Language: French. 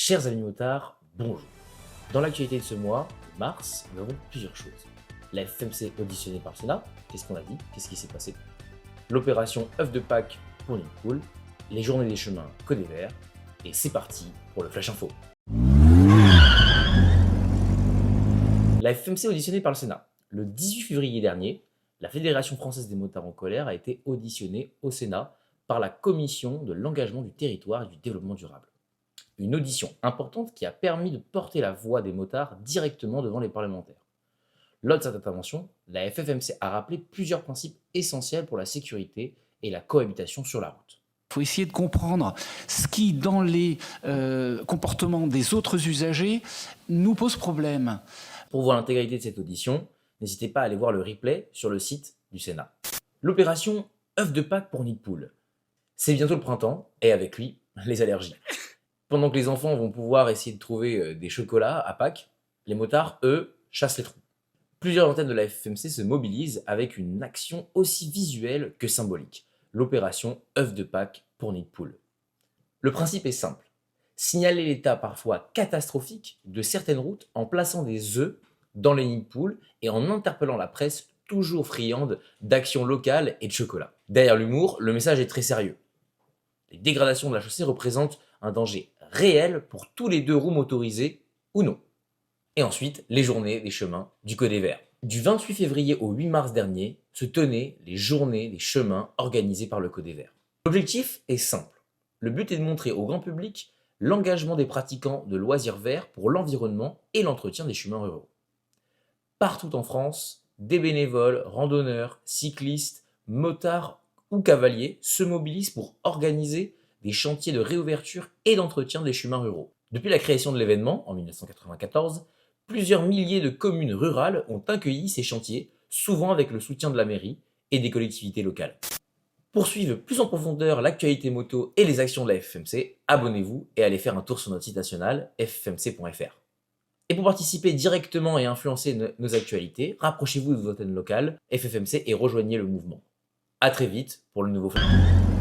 Chers amis motards, bonjour. Dans l'actualité de ce mois, mars, nous avons plusieurs choses. La FMC auditionnée par le Sénat, qu'est-ce qu'on a dit, qu'est-ce qui s'est passé? L'opération œuf de Pâques pour Nidpool, les journées des chemins Code des Verts, et c'est parti pour le Flash Info. La FMC auditionnée par le Sénat. Le 18 février dernier, la Fédération française des motards en colère a été auditionnée au Sénat par la Commission de l'engagement du territoire et du développement durable. Une audition importante qui a permis de porter la voix des motards directement devant les parlementaires. Lors de cette intervention, la FFMC a rappelé plusieurs principes essentiels pour la sécurité et la cohabitation sur la route. Il faut essayer de comprendre ce qui, dans les comportements des autres usagers, nous pose problème. Pour voir l'intégralité de cette audition, n'hésitez pas à aller voir le replay sur le site du Sénat. L'opération œuf de Pâques pour Nidpool. C'est bientôt le printemps, et avec lui, les allergies. Pendant que les enfants vont pouvoir essayer de trouver des chocolats à Pâques, les motards, eux, chassent les trous. Plusieurs antennes de la FFMC se mobilisent avec une action aussi visuelle que symbolique, l'opération œuf de Pâques pour Nidpool. Le principe est simple, signaler l'état parfois catastrophique de certaines routes en plaçant des œufs dans les nids de poules et en interpellant la presse toujours friande d'actions locales et de chocolat. Derrière l'humour, le message est très sérieux. Les dégradations de la chaussée représentent un danger réel pour tous les deux roues motorisées ou non. Et ensuite, les journées des chemins du Code des Verts. Du 28 février au 8 mars dernier se tenaient les journées des chemins organisées par le Code des Verts. L'objectif est simple. Le but est de montrer au grand public l'engagement des pratiquants de loisirs verts pour l'environnement et l'entretien des chemins ruraux. Partout en France, des bénévoles, randonneurs, cyclistes, motards ou cavaliers se mobilisent pour organiser des chantiers de réouverture et d'entretien des chemins ruraux. Depuis la création de l'événement, en 1994, plusieurs milliers de communes rurales ont accueilli ces chantiers, souvent avec le soutien de la mairie et des collectivités locales. Pour suivre plus en profondeur l'actualité moto et les actions de la FFMC, abonnez-vous et allez faire un tour sur notre site national ffmc.fr. Et pour participer directement et influencer nos actualités, rapprochez-vous de votre antenne locale FFMC et rejoignez le mouvement. A très vite pour le nouveau format.